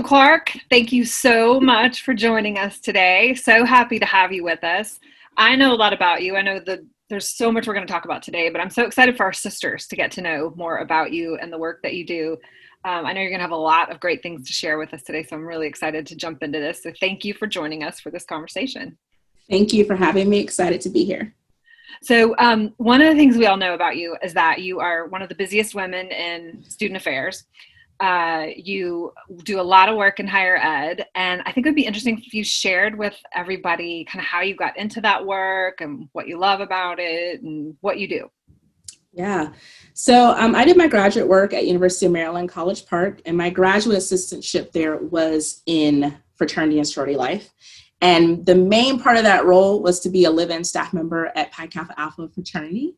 Clark, thank you so much for joining us today. So happy to have you with us. I know a lot about you. I know that there's so much we're going to talk about today, but I'm so excited for our sisters to get to know more about you and the work that you do. I know you're going to have a lot of great things to share with us today, so I'm really excited to jump into this. So thank you for joining us for this conversation. Thank you for having me. Excited to be here. So one of the things we all know about you is that you are one of the busiest women in student affairs. You do a lot of work in higher ed, and I think it would be interesting if you shared with everybody kind of how you got into that work and what you love about it and what you do. Yeah. So I did my graduate work at University of Maryland, College Park, and my graduate assistantship there was in fraternity and sorority life. And the main part of that role was to be a live-in staff member at Pi Kappa Alpha fraternity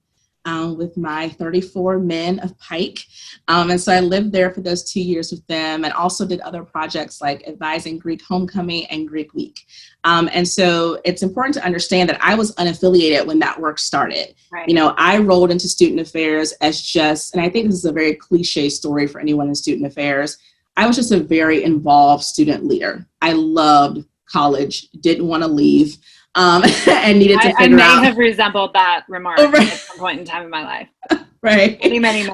with my 34 men of Pike. And so I lived there for those 2 years with them and also did other projects like advising Greek homecoming and Greek week. And so it's important to understand that I was unaffiliated when that work started. Right. You know, I rolled into student affairs as just, and I think this is a very cliche story for anyone in student affairs, I was just a very involved student leader. I loved college, didn't want to leave, and needed to figure out. I may have resembled that remark at some point in time in my life. Right. Many.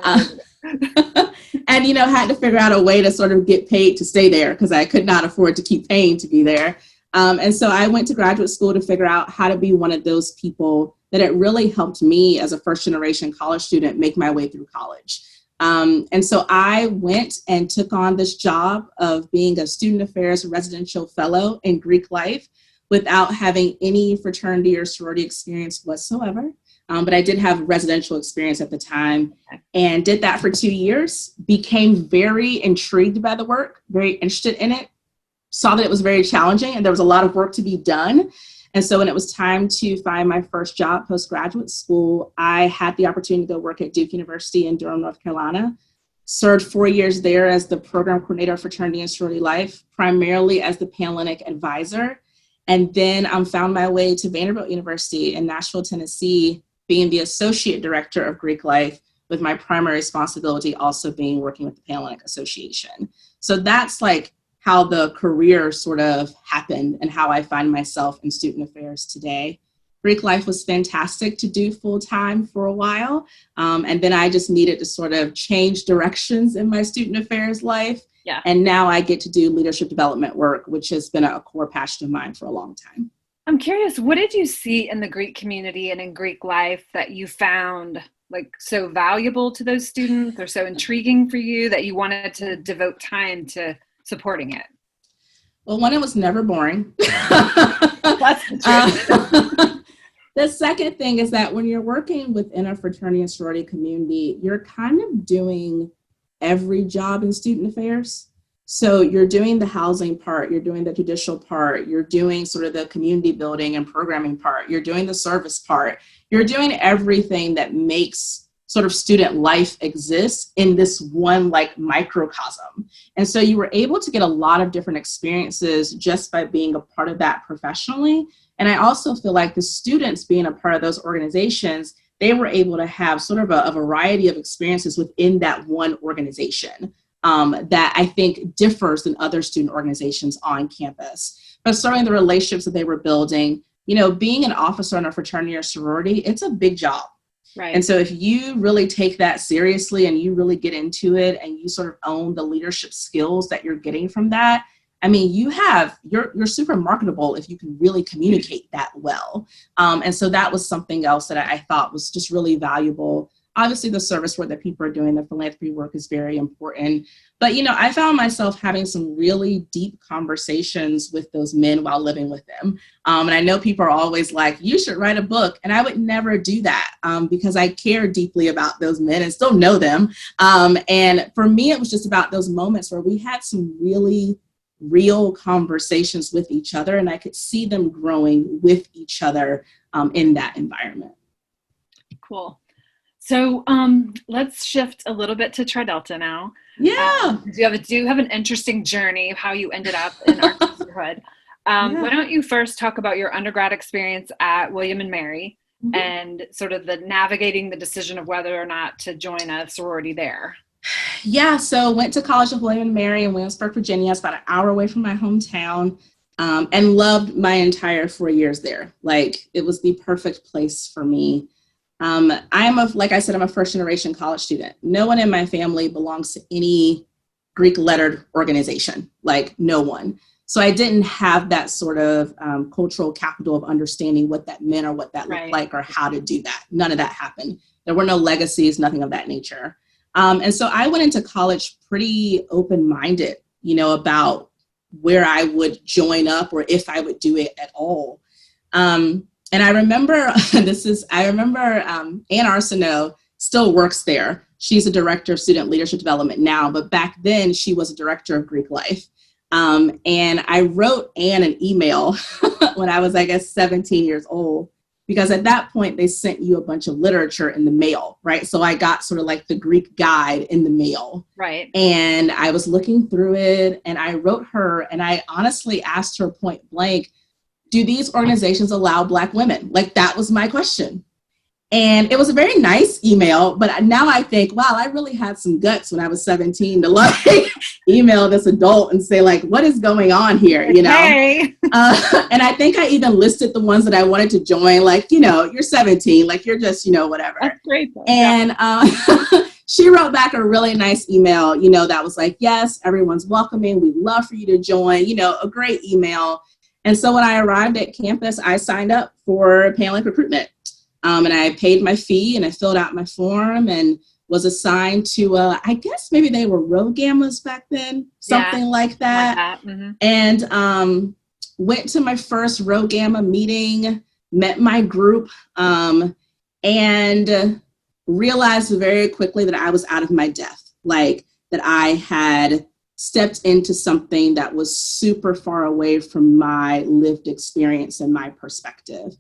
And, you know, had to figure out a way to sort of get paid to stay there because I could not afford to keep paying to be there. And so I went to graduate school to figure out how to be one of those people that it really helped me as a first generation college student make my way through college. And so I went and took on this job of being a student affairs residential fellow in Greek life without having any fraternity or sorority experience whatsoever. But I did have residential experience at the time and did that for 2 years, became very intrigued by the work, very interested in it, saw that it was very challenging and there was a lot of work to be done. And so when it was time to find my first job postgraduate school, I had the opportunity to go work at Duke University in Durham, North Carolina. Served 4 years there as the program coordinator of fraternity and sorority life, primarily as the Panhellenic advisor. And then found my way to Vanderbilt University in Nashville, Tennessee, being the associate director of Greek life, with my primary responsibility also being working with the Panhellenic Association. So that's like how the career sort of happened and how I find myself in student affairs today. Greek life was fantastic to do full time for a while. And then I just needed to sort of change directions in my student affairs life. Yeah. And now I get to do leadership development work, which has been a core passion of mine for a long time. I'm curious, what did you see in the Greek community and in Greek life that you found like so valuable to those students or so intriguing for you that you wanted to devote time to supporting it? Well, one, it was never boring. That's the truth. The second thing is that when you're working within a fraternity and sorority community, you're kind of doing every job in student affairs. So you're doing the housing part, you're doing the judicial part, you're doing sort of the community building and programming part, you're doing the service part, you're doing everything that makes sort of student life exist in this one like microcosm. And so you were able to get a lot of different experiences just by being a part of that professionally. And I also feel like the students being a part of those organizations, they were able to have sort of a variety of experiences within that one organization that I think differs than other student organizations on campus. But certainly the relationships that they were building, you know, being an officer in a fraternity or sorority, it's a big job. Right. And so if you really take that seriously and you really get into it and you sort of own the leadership skills that you're getting from that, I mean, you're super marketable if you can really communicate that well. And so that was something else that I thought was just really valuable. Obviously, the service work that people are doing, the philanthropy work is very important. But, you know, I found myself having some really deep conversations with those men while living with them. And I know people are always like, you should write a book. And I would never do that because I care deeply about those men and still know them. And for me, it was just about those moments where we had some really real conversations with each other. And I could see them growing with each other in that environment. Cool. So let's shift a little bit to Tri Delta now. Yeah. You do have an interesting journey of how you ended up in our sisterhood. Why don't you first talk about your undergrad experience at William and Mary and sort of the navigating the decision of whether or not to join a sorority there? Yeah, so went to College of William and Mary in Williamsburg, Virginia. It's about an hour away from my hometown, and loved my entire 4 years there. Like, it was the perfect place for me. Like I said, I'm a first generation college student. No one in my family belongs to any Greek lettered organization, like no one. So I didn't have that sort of cultural capital of understanding what that meant or what that looked like or how to do that. None of that happened. There were no legacies, nothing of that nature. And so I went into college pretty open-minded, about where I would join up or if I would do it at all. And I remember Ann Arsenault still works there. She's a director of student leadership development now, but back then she was a director of Greek life. And I wrote Ann an email when I was, I guess, 17 years old, because at that point they sent you a bunch of literature in the mail, right? So I got sort of like the Greek guide in the mail. Right. And I was looking through it and I wrote her and I honestly asked her point blank, do these organizations allow Black women? Like, that was my question. And it was a very nice email, but now I think, wow, I really had some guts when I was 17 to like email this adult and say like, what is going on here, Okay. And I think I even listed the ones that I wanted to join, like, you're 17, like you're just, whatever. That's great. Though. And she wrote back a really nice email, that was like, yes, everyone's welcoming. We'd love for you to join, a great email. And so when I arrived at campus, I signed up for Panhellenic recruitment. And I paid my fee and I filled out my form and was assigned to, I guess maybe they were Rho Gammas back then, something like that. Mm-hmm. And went to my first Rho Gamma meeting, met my group, and realized very quickly that I was out of my depth, like that I had stepped into something that was super far away from my lived experience and my perspective.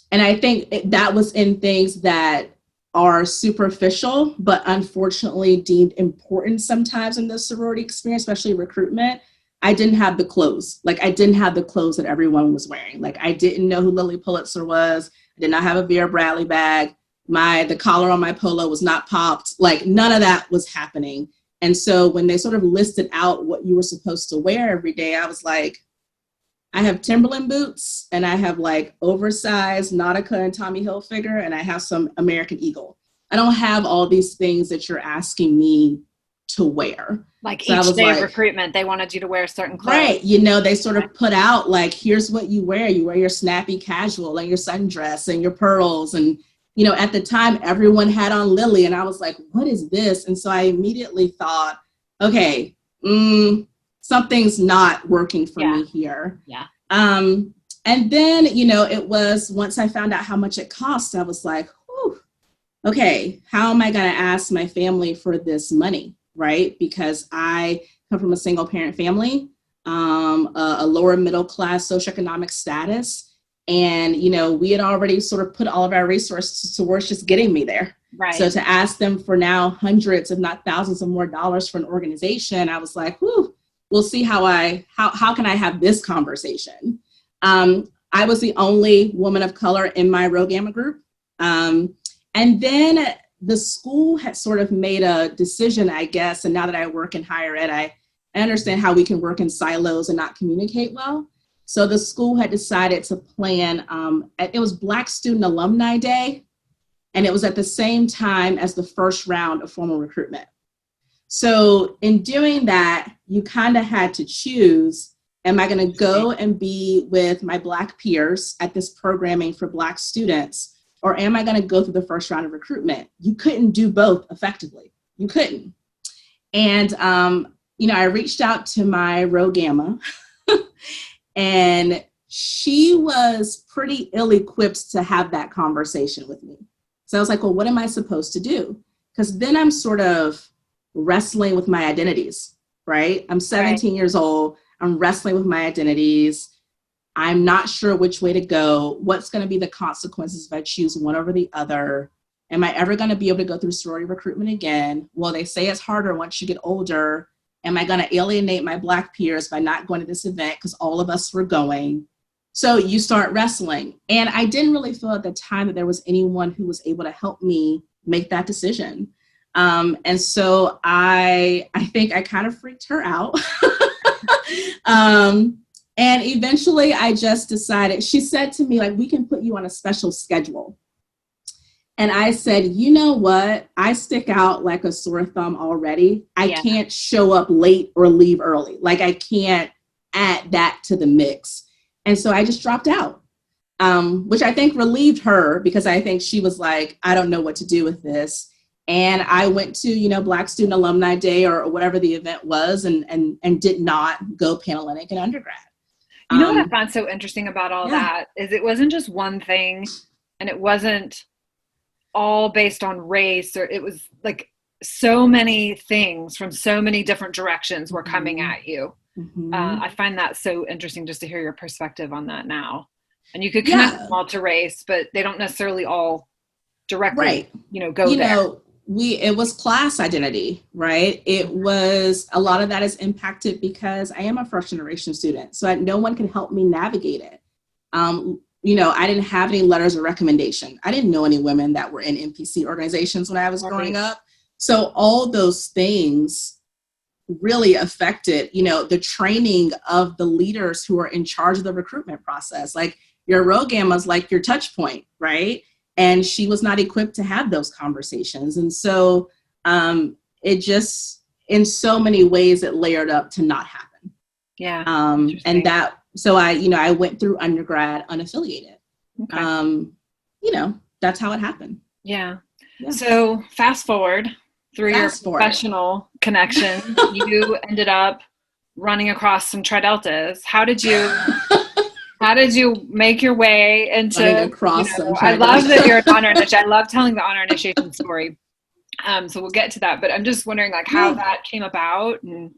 And I think that was in things that are superficial, but unfortunately deemed important sometimes in the sorority experience, especially recruitment. I didn't have the clothes. Like, I didn't have the clothes that everyone was wearing. Like, I didn't know who Lily Pulitzer was. I did not have a Vera Bradley bag. The collar on my polo was not popped. Like, none of that was happening. And so when they sort of listed out what you were supposed to wear every day, I was like, I have Timberland boots and I have like oversized Nautica and Tommy Hilfiger and I have some American Eagle. I don't have all these things that you're asking me to wear. Like, so each day of recruitment, they wanted you to wear certain clothes. Right. They sort of put out like, here's what you wear. You wear your snappy casual and your sundress and your pearls. And, at the time, everyone had on Lily. And I was like, what is this? And so I immediately thought, okay, something's not working for me here. Yeah. And then, it was once I found out how much it cost, I was like, whew, okay, how am I going to ask my family for this money? Right? Because I come from a single parent family, a lower middle class socioeconomic status. And, we had already sort of put all of our resources towards just getting me there. Right. So to ask them for now hundreds, if not thousands of more dollars for an organization, I was like, whew, we'll see how can I have this conversation? I was the only woman of color in my Rho Gamma group. And then the school had sort of made a decision, I guess, and now that I work in higher ed, I understand how we can work in silos and not communicate well. So the school had decided to plan, it was Black Student Alumni Day, and it was at the same time as the first round of formal recruitment. So in doing that, you kind of had to choose, am I going to go and be with my Black peers at this programming for Black students, or am I going to go through the first round of recruitment? You couldn't do both effectively. You couldn't. And, I reached out to my Rho Gamma and she was pretty ill-equipped to have that conversation with me. So I was like, well, what am I supposed to do? Because then I'm sort of wrestling with my identities, right? I'm 17 years old. I'm wrestling with my identities. I'm not sure which way to go. What's going to be the consequences if I choose one over the other? Am I ever going to be able to go through sorority recruitment again? Well, they say it's harder once you get older. Am I going to alienate my Black peers by not going to this event because all of us were going? So you start wrestling. And I didn't really feel at the time that there was anyone who was able to help me make that decision. And so I think I kind of freaked her out. And eventually I just decided, she said to me, like, we can put you on a special schedule. And I said, you know what? I stick out like a sore thumb already. I can't show up late or leave early. Like, I can't add that to the mix. And so I just dropped out, which I think relieved her, because I think she was like, I don't know what to do with this. And I went to, Black Student Alumni Day or whatever the event was, and did not go Panhellenic in undergrad. You know what I found so interesting about all that is it wasn't just one thing, and it wasn't all based on race, or it was like so many things from so many different directions were coming at you. I find that so interesting just to hear your perspective on that now. And you could connect them all to race, but they don't necessarily all directly, go there. It was class identity, right? It was, a lot of that is impacted because I am a first generation student. So no one can help me navigate it. I didn't have any letters of recommendation. I didn't know any women that were in NPC organizations when I was growing up. So all those things really affected, the training of the leaders who are in charge of the recruitment process. Like, your ROGAM was like your touch point, right? And she was not equipped to have those conversations. And so it just, in so many ways, it layered up to not happen. Yeah. And that, so I went through undergrad unaffiliated. Okay. That's how it happened. Yeah. So fast forward through your professional connection, you ended up running across some Tri-Deltas. How did you make your way into, I love that you're an honor initiation. I love telling the honor initiation story. So we'll get to that, but I'm just wondering like how that came about. And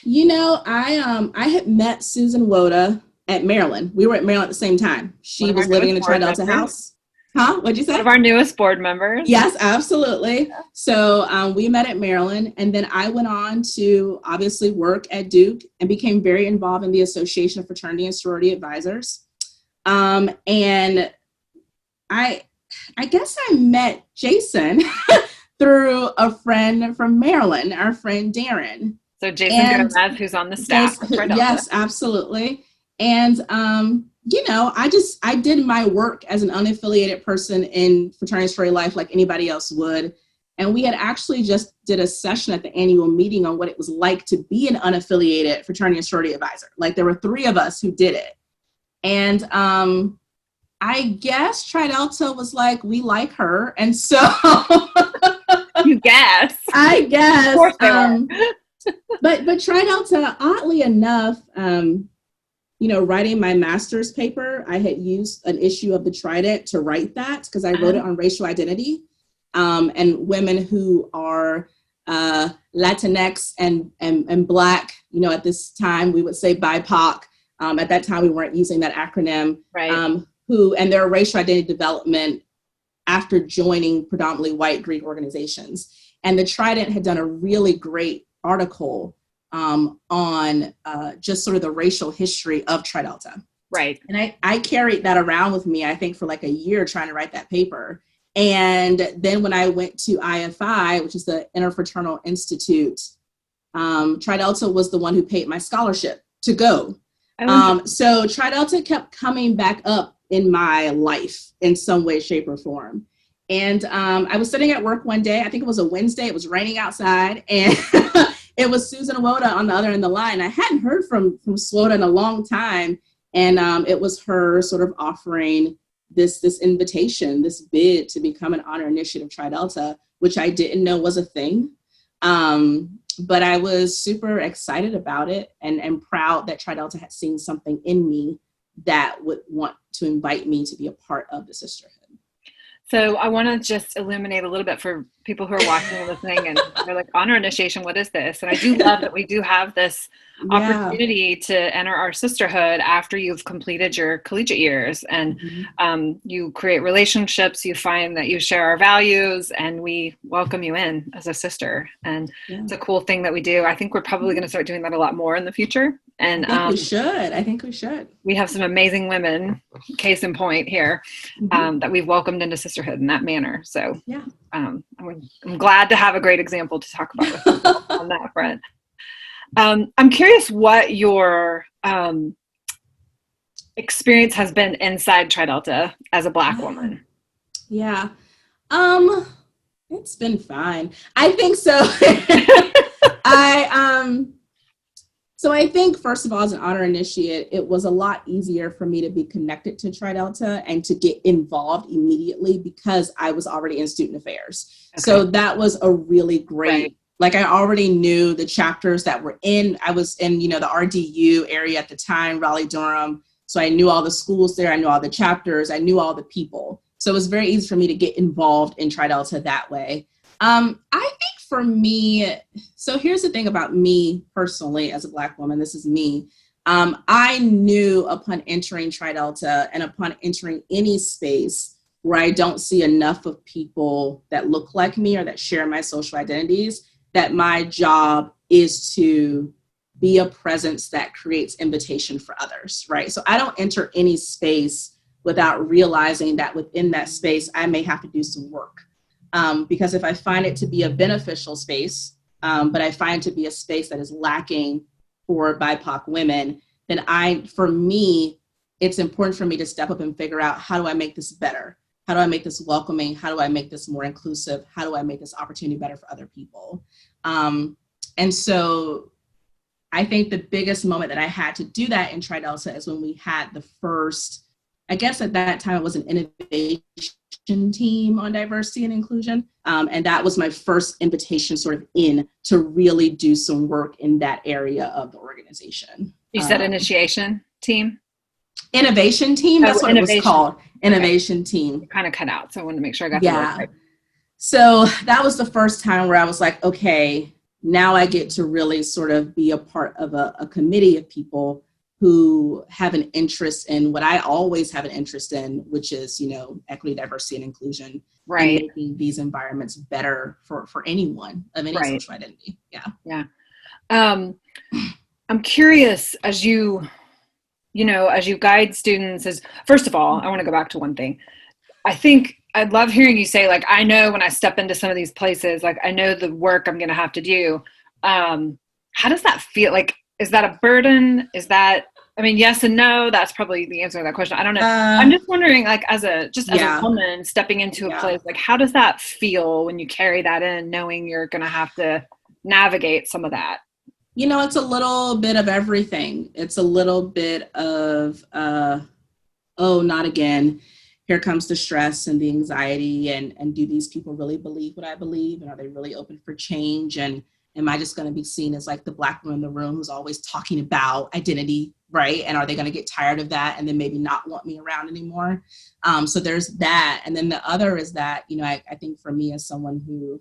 I had met Susan Woda at Maryland. We were at Maryland at the same time. She was living in a Tri-Delta house. Huh? What'd you say? One of our newest board members. Yes, absolutely. Yeah. So we met at Maryland, and then I went on to obviously work at Duke and became very involved in the Association of Fraternity and Sorority Advisors. And I guess I met Jason through a friend from Maryland, our friend Darren. So Jason Gomez, who's on the staff. Yes, absolutely. And, I did my work as an unaffiliated person in fraternity and sorority life like anybody else would. And we had actually just did a session at the annual meeting on what it was like to be an unaffiliated fraternity and sorority advisor. Like, there were 3 of us who did it. And I guess Tri-Delta was like, we like her. And so you guess. I guess. Of course they were. But Tri-Delta, oddly enough, writing my master's paper, I had used an issue of the Trident to write that, because I wrote it on racial identity and women who are Latinx and Black. At this time we would say BIPOC. At that time we weren't using that acronym. Right. Who and their racial identity development after joining predominantly white Greek organizations. And the Trident had done a really great article on just sort of the racial history of Tri-Delta. Right. And I carried that around with me, I think, for like a year trying to write that paper. And then when I went to IFI, which is the Interfraternal Institute, Tri-Delta was the one who paid my scholarship to go. So Tri-Delta kept coming back up in my life in some way, shape, or form. And I was sitting at work one day, I think it was a Wednesday, it was raining outside, and it was Susan Woda on the other end of the line. I hadn't heard from Swoda in a long time. And it was her sort of offering this invitation, this bid to become an honor initiative Tri-Delta, which I didn't know was a thing. But I was super excited about it and proud that Tri-Delta had seen something in me that would want to invite me to be a part of the sisterhood. So I want to just illuminate a little bit for people who are watching and listening, and they're like, honor initiation, what is this? And I do love that we do have this opportunity to enter our sisterhood after you've completed your collegiate years, and you create relationships, you find that you share our values, and we welcome you in as a sister. And it's a cool thing that we do. I think we're probably going to start doing that a lot more in the future. And I think we should. We have some amazing women, case in point here, that we've welcomed into sisterhood in that manner. So I'm glad to have a great example to talk about with on that front. I'm curious what your experience has been inside Tri Delta as a Black woman. Yeah. It's been fine. I think so. I think, first of all, as an honor initiate, it was a lot easier for me to be connected to Tri Delta and to get involved immediately because I was already in student affairs. Okay. So that was a really great, like I already knew the chapters that were in, I was in, the RDU area at the time, Raleigh-Durham. So I knew all the schools there. I knew all the chapters. I knew all the people. So it was very easy for me to get involved in Tri Delta that way. I think for me, so here's the thing about me personally as a Black woman, this is me. I knew upon entering Tri Delta and upon entering any space where I don't see enough of people that look like me or that share my social identities, that my job is to be a presence that creates invitation for others, right? So I don't enter any space without realizing that within that space, I may have to do some work. Because if I find it to be a beneficial space, but I find it to be a space that is lacking for BIPOC women, then for me, it's important for me to step up and figure out, how do I make this better? How do I make this welcoming? How do I make this more inclusive? How do I make this opportunity better for other people? And so I think the biggest moment that I had to do that in Tri Delta is when we had the first, I guess at that time it was an innovation team on diversity and inclusion. And that was my first invitation sort of in to really do some work in that area of the organization. You said initiation team? Innovation team, that's what it was called. Innovation team. It kind of cut out, so I wanted to make sure I got the word right. So that was the first time where I was like, okay, now I get to really sort of be a part of a committee of people who have an interest in what I always have an interest in, which is, equity, diversity, and inclusion. Right. And making these environments better for anyone of any social identity. Yeah. Yeah. I'm curious, as you guide students, first of all, I want to go back to one thing. I think I'd love hearing you say, like, I know when I step into some of these places, like, I know the work I'm going to have to do. How does that feel? Like, is that a burden? Is that, yes and no, that's probably the answer to that question. I don't know. I'm just wondering, like, as a woman stepping into a place, like, how does that feel when you carry that in, knowing you're going to have to navigate some of that? It's a little bit of everything. It's a little bit of, oh, not again. Here comes the stress and the anxiety, and do these people really believe what I believe? And are they really open for change? And am I just going to be seen as like the Black woman in the room who's always talking about identity, right? And are they going to get tired of that and then maybe not want me around anymore? So there's that. And then the other is that, I think for me as someone who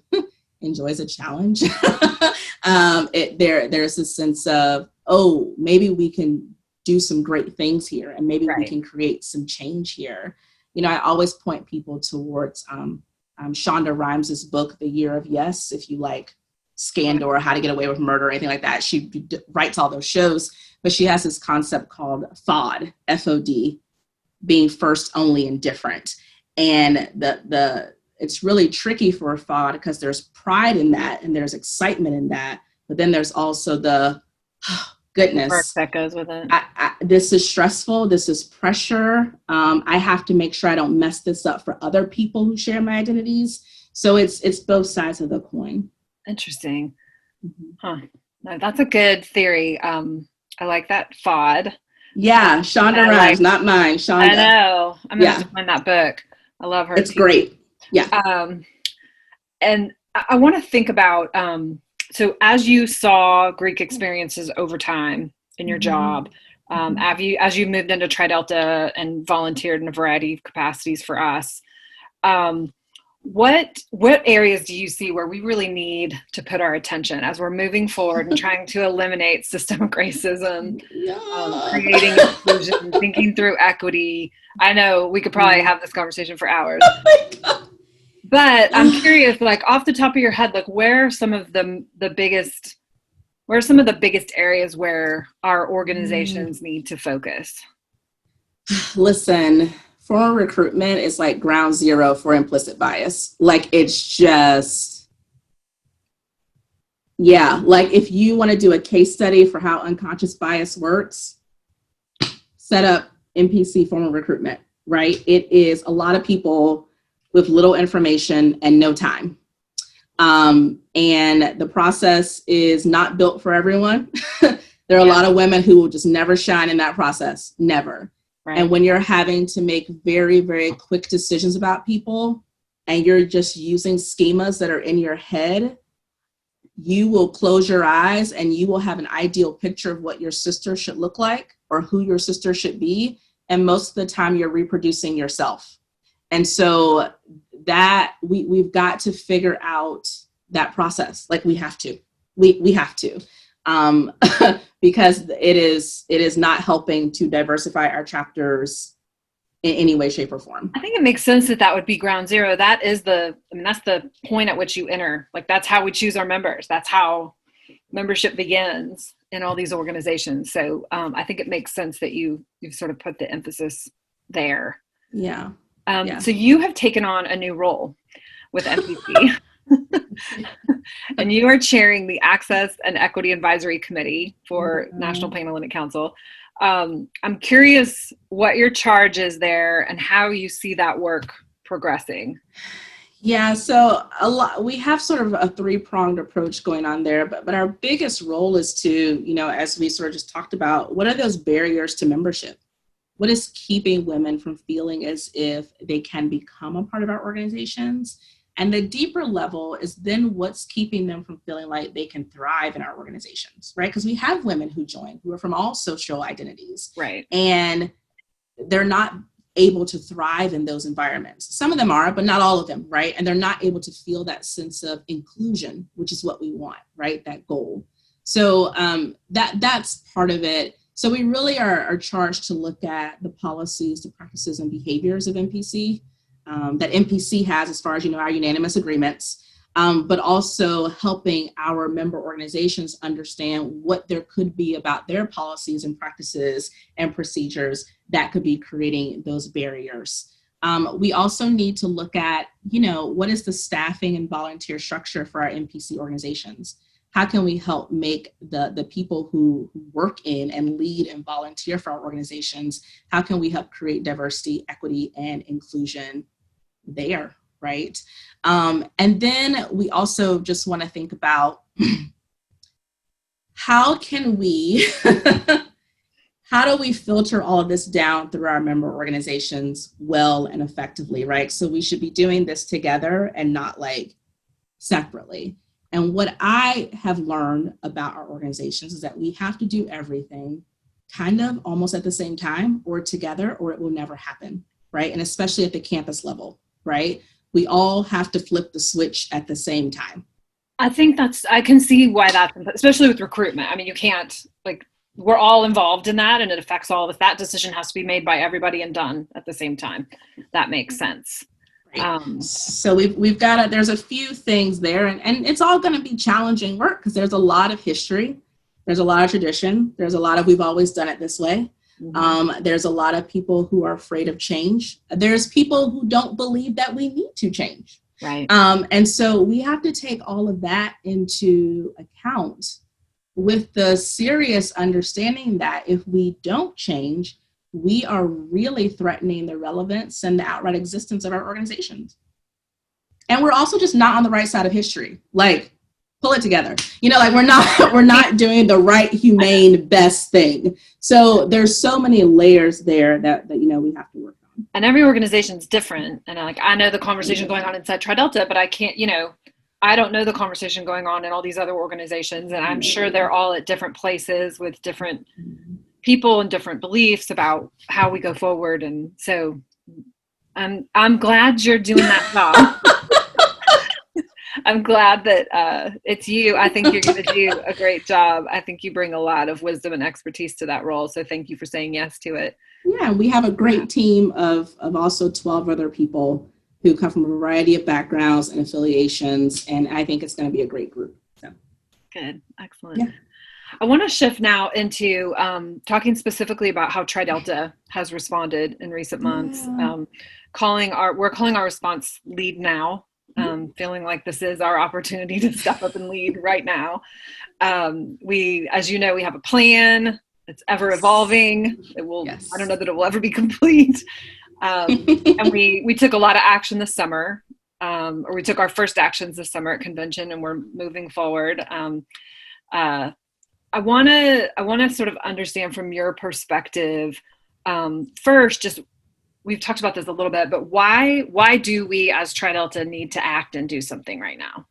enjoys a challenge, there's a sense of, oh, maybe we can do some great things here, and maybe we can create some change here. I always point people towards Shonda Rhimes' book, The Year of Yes, if you like Scandal or How to Get Away with Murder or anything like that. She writes all those shows, but she has this concept called FOD, F-O-D, being first, only, and different. And it's really tricky for a FOD because there's pride in that and there's excitement in that, but then there's also the goodness work that goes with it. This is stressful. This is pressure. I have to make sure I don't mess this up for other people who share my identities. So it's both sides of the coin. Interesting. Mm-hmm. Huh. No, that's a good theory. I like that FOD. Yeah, Shonda Rhimes, not mine. Shonda. I know. I'm going to have to find that book. I love her. It's great. Yeah. And I want to think about, so as you saw Greek experiences over time in your job, as you moved into Tri Delta and volunteered in a variety of capacities for us, what areas do you see where we really need to put our attention as we're moving forward and trying to eliminate systemic racism, creating inclusion, thinking through equity? I know we could probably have this conversation for hours. But I'm curious, like, off the top of your head, like, where are some of the biggest areas where our organizations need to focus? Listen, formal recruitment is like ground zero for implicit bias. Like it's just, yeah, like if you want to do a case study for how unconscious bias works, set up NPC formal recruitment, right? It is a lot of people with little information and no time. And the process is not built for everyone. There are a lot of women who will just never shine in that process, never. Right. And when you're having to make very, very quick decisions about people and you're just using schemas that are in your head, you will close your eyes and you will have an ideal picture of what your sister should look like or who your sister should be. And most of the time you're reproducing yourself. And so that we've got to figure out that process. Like we have to, we have to, because it is not helping to diversify our chapters in any way, shape, or form. I think it makes sense that would be ground zero. That is that's the point at which you enter. Like that's how we choose our members. That's how membership begins in all these organizations. So I think it makes sense that you've sort of put the emphasis there. Yeah. So you have taken on a new role with MPC. And you are chairing the Access and Equity Advisory Committee for National Panhellenic Council. I'm curious what your charge is there and how you see that work progressing. Yeah, so we have sort of a three-pronged approach going on there, but our biggest role is to, as we sort of just talked about, what are those barriers to membership? What is keeping women from feeling as if they can become a part of our organizations? And the deeper level is then what's keeping them from feeling like they can thrive in our organizations, right? Because we have women who join who are from all social identities. Right. And they're not able to thrive in those environments. Some of them are, but not all of them, right? And they're not able to feel that sense of inclusion, which is what we want, right? That goal. So that's part of it. So we really are charged to look at the policies, the practices, and behaviors of MPC. That MPC has as far as, our unanimous agreements, but also helping our member organizations understand what there could be about their policies and practices and procedures that could be creating those barriers. We also need to look at, what is the staffing and volunteer structure for our MPC organizations? How can we help make the people who work in and lead and volunteer for our organizations, how can we help create diversity, equity, and inclusion there, right? And then we also just want to think about how do we filter all of this down through our member organizations well and effectively, right? So we should be doing this together and not like separately. And what I have learned about our organizations is that we have to do everything kind of almost at the same time or together, or it will never happen, right? And especially at the campus level, right? We all have to flip the switch at the same time. I think I can see why that's, especially with recruitment. I mean, you can't, we're all involved in that and it affects all of us. That decision has to be made by everybody and done at the same time. That makes sense. Right. So we've got there's a few things there and it's all going to be challenging work because there's a lot of history. There's a lot of tradition. There's a lot of we've always done it this way. Mm-hmm. There's a lot of people who are afraid of change. There's people who don't believe that we need to change. Right. And so we have to take all of that into account with the serious understanding that if we don't change, we are really threatening the relevance and the outright existence of our organizations. And we're also just not on the right side of history. Pull it together. We're not doing the right, humane, best thing. So there's so many layers there that we have to work on. And every organization is different. And I know the conversation going on inside Tri-Delta, but I can't, I don't know the conversation going on in all these other organizations. And I'm sure they're all at different places with different people and different beliefs about how we go forward. And so I'm glad you're doing that job. I'm glad that it's you. I think you're going to do a great job. I think you bring a lot of wisdom and expertise to that role. So thank you for saying yes to it. Yeah, we have a great team of also 12 other people who come from a variety of backgrounds and affiliations. And I think it's going to be a great group. So. Good. Excellent. I want to shift now into talking specifically about how Tri Delta has responded in recent months. Yeah. We're calling our response Lead Now. Feeling like this is our opportunity to step up and lead right now. We, as you know, we have a plan. It's ever evolving. I don't know that it will ever be complete. And we took a lot of action this summer, or we took our first actions this summer at convention, and we're moving forward. I want to sort of understand from your perspective, first, just we've talked about this a little bit, but why do we as Tri Delta need to act and do something right now?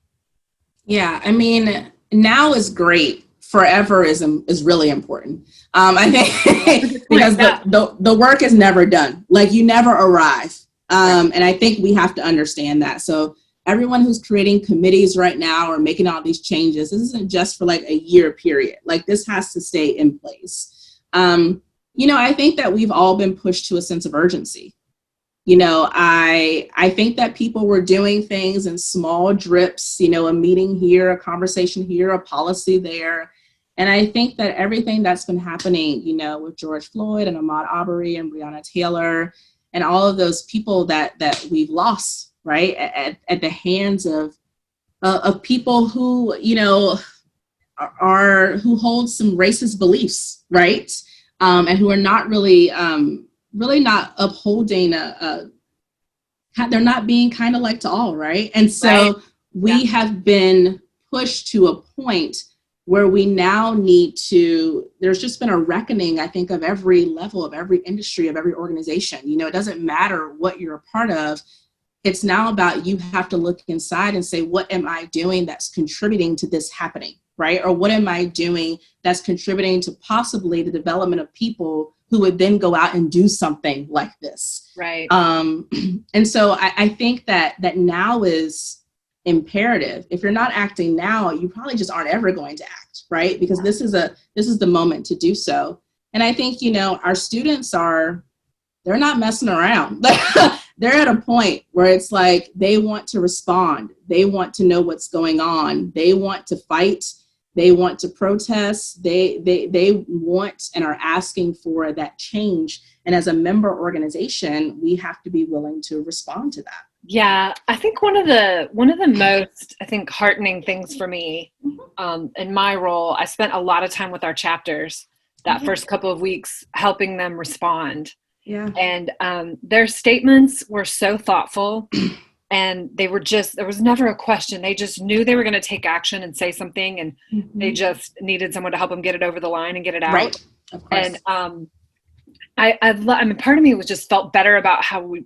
Yeah, I mean, now is great. Forever is really important. I think because the work is never done. Like, you never arrive. And I think we have to understand that. So everyone who's creating committees right now or making all these changes, this isn't just for like a year period. Like, this has to stay in place. I think that we've all been pushed to a sense of urgency. I think that people were doing things in small drips, a meeting here, a conversation here, a policy there. And I think that everything that's been happening, with George Floyd and Ahmaud Arbery and Breonna Taylor and all of those people that we've lost, right, at the hands of people who, who hold some racist beliefs, right, and who are not really not upholding they're not being kind of like to all, right? And so we have been pushed to a point where we now need to, there's just been a reckoning, I think, of every level, of every industry, of every organization. It doesn't matter what you're a part of. It's now about, you have to look inside and say, what am I doing that's contributing to this happening, right? Or what am I doing that's contributing to possibly the development of people who would then go out and do something like this. Right. And so I think that now is imperative. If you're not acting now, you probably just aren't ever going to act, right? Because this is the moment to do so. And I think, our students they're not messing around. They're at a point where it's like, they want to respond. They want to know what's going on. They want to fight. They want to protest. They want and are asking for that change. And as a member organization, we have to be willing to respond to that. Yeah, I think one of the most, heartening things for me in my role, I spent a lot of time with our chapters that first couple of weeks helping them respond. Yeah. And their statements were so thoughtful. And there was never a question. They just knew they were going to take action and say something, and they just needed someone to help them get it over the line and get it out. Right. Of course. And I mean, part of me just felt better about how we,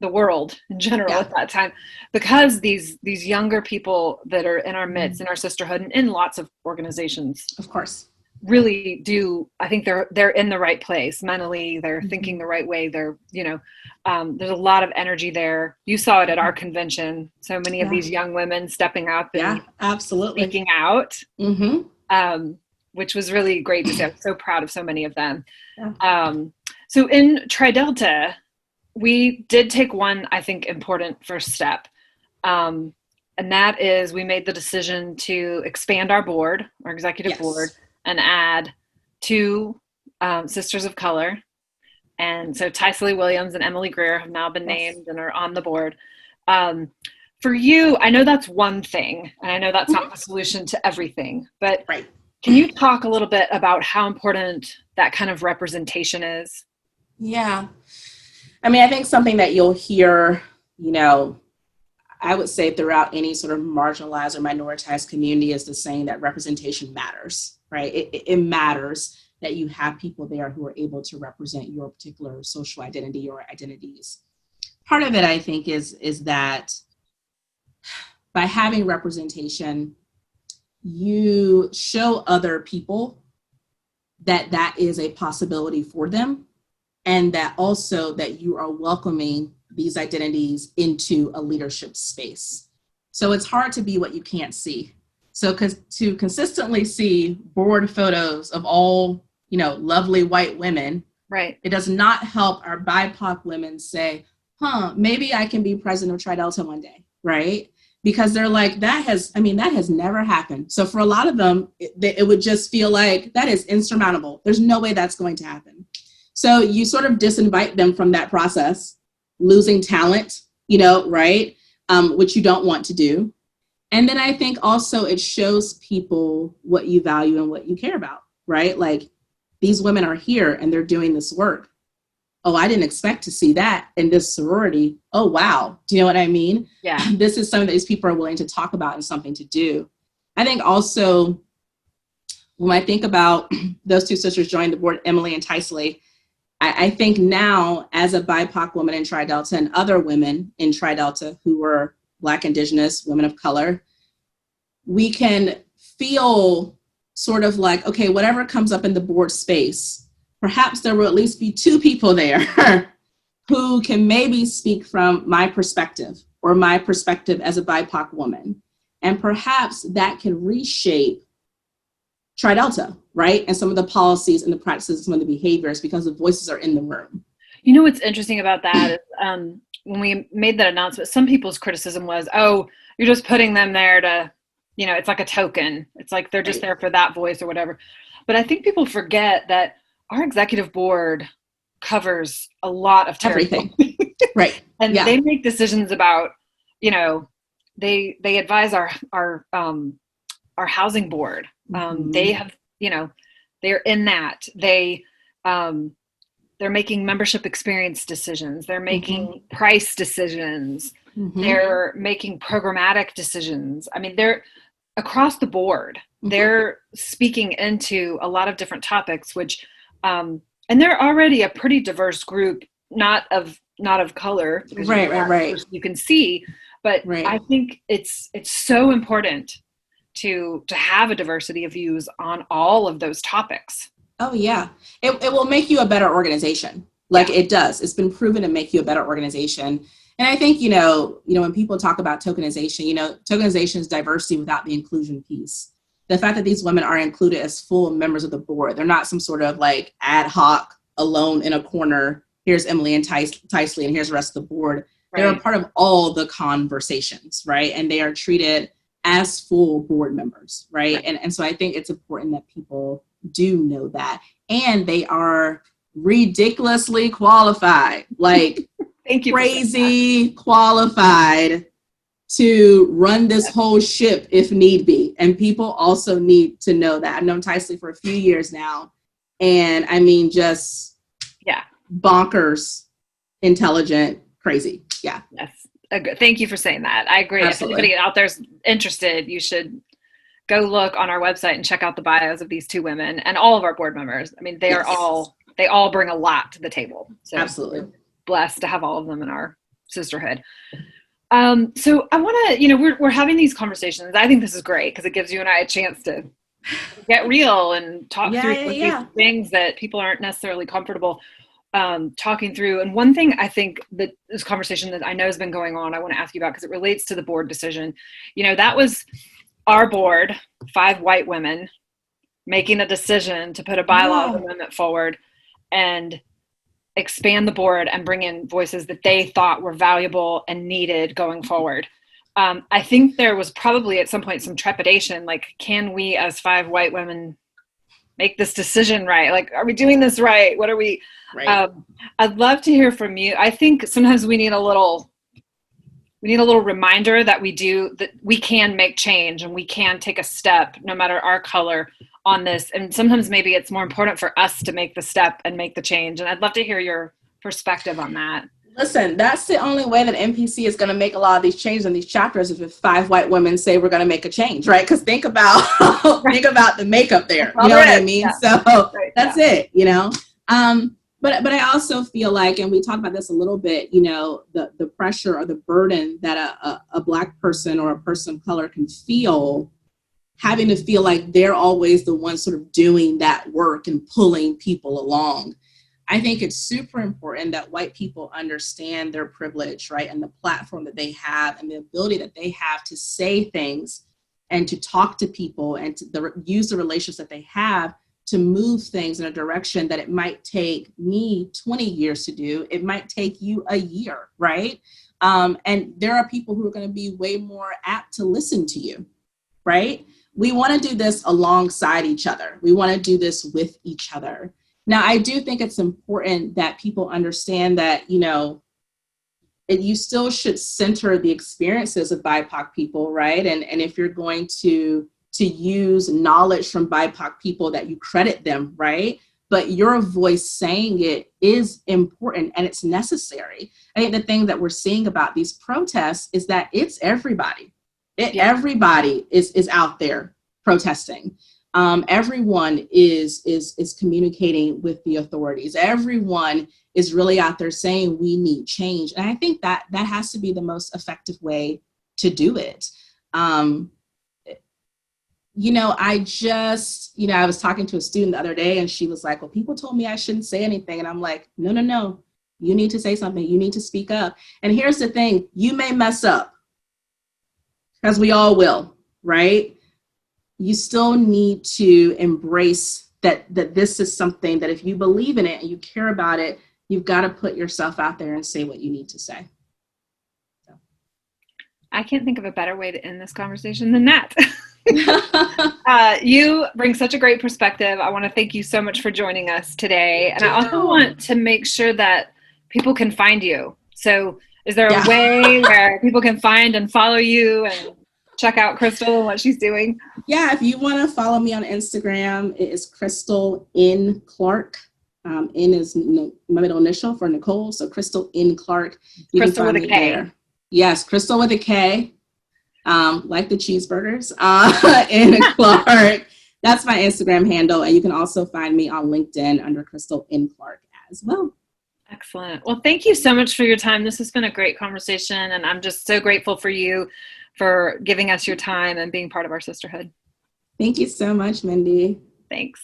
the world in general at that time, because these younger people that are in our midst, in our sisterhood, and in lots of organizations, of course, really do. I think they're in the right place mentally. They're thinking the right way. They're, there's a lot of energy there. You saw it at our convention. So many of these young women stepping up and absolutely speaking out, which was really great to see. I'm so proud of so many of them. Yeah. So in Tri Delta, we did take one, I think, important first step. And that is, we made the decision to expand our board, our executive board, and add 2 sisters of color. And so Tycely Williams and Emily Greer have now been named and are on the board. For you, I know that's one thing, and I know that's not the solution to everything, but can you talk a little bit about how important that kind of representation is? Yeah. I mean, I think something that you'll hear, I would say throughout any sort of marginalized or minoritized community is the saying that representation matters, right? It matters that you have people there who are able to represent your particular social identity or identities. Part of it, I think, is that by having representation, you show other people that is a possibility for them, and that also that you are welcoming these identities into a leadership space. So it's hard to be what you can't see. So to consistently see board photos of all, lovely white women, right? It does not help our BIPOC women say, maybe I can be president of Tri Delta one day, right? because they're like, that has never happened. So for a lot of them, it would just feel like that is insurmountable. There's no way that's going to happen. So you sort of disinvite them from that process, losing talent, right? Which you don't want to do. And then I think also it shows people what you value and what you care about, right? Like, these women are here and they're doing this work. Oh, I didn't expect to see that in this sorority. Oh, wow. Do you know what I mean? Yeah. This is something that these people are willing to talk about and something to do. I think also, when I think about those two sisters joining the board, Emily and Tysley, I think now, as a BIPOC woman in Tri Delta and other women in Tri Delta who were Black, Indigenous, women of color, we can feel sort of like, okay, whatever comes up in the board space, perhaps there will at least be two people there who can maybe speak from my perspective or my perspective as a BIPOC woman. And perhaps that can reshape Tri Delta, right? And some of the policies and the practices, some of the behaviors, because the voices are in the room. You know what's interesting about that is when we made that announcement, some people's criticism was, oh, you're just putting them there to, it's like a token. It's like they're just there for that voice or whatever. But I think people forget that our executive board covers a lot of territory. Everything. Right. And they make decisions about, they advise our housing board. They have, they're in that. They're making membership experience decisions. They're making price decisions. They're making programmatic decisions. I mean, they're across the board. They're speaking into a lot of different topics, which, and they're already a pretty diverse group, not of color. Right. You can see, but I think it's so important to have a diversity of views on all of those topics. Oh yeah. It will make you a better organization. It does. It's been proven to make you a better organization. And I think, when people talk about tokenization, tokenization is diversity without the inclusion piece. The fact that these women are included as full members of the board, they're not some sort of like ad hoc, alone in a corner. Here's Emily and Tysley, and here's the rest of the board. Right. They're a part of all the conversations, right? And they are treated as full board members, right? And so I think it's important that people do know that. And they are ridiculously qualified, like Thank you crazy qualified to run this whole ship if need be. And people also need to know that. I've known Tysley for a few years now. And I mean, just bonkers, intelligent, crazy. Yeah. Yes. Thank you for saying that. I agree. Absolutely. If anybody out there's interested, you should go look on our website and check out the bios of these two women and all of our board members. I mean, they all bring a lot to the table. So absolutely. We're blessed to have all of them in our sisterhood. So I want to, we're having these conversations. I think this is great because it gives you and I a chance to get real and talk through these things that people aren't necessarily comfortable talking through. And one thing I think that this conversation that I know has been going on, I want to ask you about because it relates to the board decision. That was our board, 5 white women, making a decision to put a bylaw amendment forward and expand the board and bring in voices that they thought were valuable and needed going forward. I think there was probably at some point some trepidation, like, can we as 5 white women make this decision right? Like, are we doing this right? What are we? Right. I'd love to hear from you. I think sometimes we need a little reminder that we can make change and we can take a step no matter our color on this. And sometimes maybe it's more important for us to make the step and make the change. And I'd love to hear your perspective on that. Listen, that's the only way that MPC is going to make a lot of these changes in these chapters if 5 white women say we're going to make a change, right? Because think about the makeup there. You know what I mean? Yeah. So that's it, But I also feel like, and we talked about this a little bit, the pressure or the burden that a Black person or a person of color can feel, having to feel like they're always the one sort of doing that work and pulling people along. I think it's super important that white people understand their privilege, right? And the platform that they have and the ability that they have to say things and to talk to people and to use the relationships that they have move things in a direction that it might take me 20 years to do. It might take you a year, right? And there are people who are going to be way more apt to listen to you, right? We want to do this alongside each other. We want to do this with each other. Now, I do think it's important that people understand that, you still should center the experiences of BIPOC people, right? And if you're going to use knowledge from BIPOC people, that you credit them, right? But your voice saying it is important and it's necessary. I think the thing that we're seeing about these protests is that it's everybody. Everybody is out there protesting. Everyone is communicating with the authorities. Everyone is really out there saying we need change. And I think that has to be the most effective way to do it. I was talking to a student the other day and she was like, well, people told me I shouldn't say anything. And I'm like, no, you need to say something. You need to speak up. And here's the thing, you may mess up, because we all will, right? You still need to embrace that this is something that if you believe in it and you care about it, you've got to put yourself out there and say what you need to say. So. I can't think of a better way to end this conversation than that. You bring such a great perspective. I want to thank you so much for joining us today. And I also want to make sure that people can find you. So is there a way where people can find and follow you and check out Krystal and what she's doing? Yeah, if you want to follow me on Instagram, it is Krystal N. Clark. N is my middle initial for Nicole, so Krystal N. Clark. You Krystal with a K. There. Yes, Krystal with a K, like the cheeseburgers. N. Clark. That's my Instagram handle, and you can also find me on LinkedIn under Krystal N. Clark as well. Excellent. Well, thank you so much for your time. This has been a great conversation, and I'm just so grateful for you for giving us your time and being part of our sisterhood. Thank you so much, Mindy. Thanks.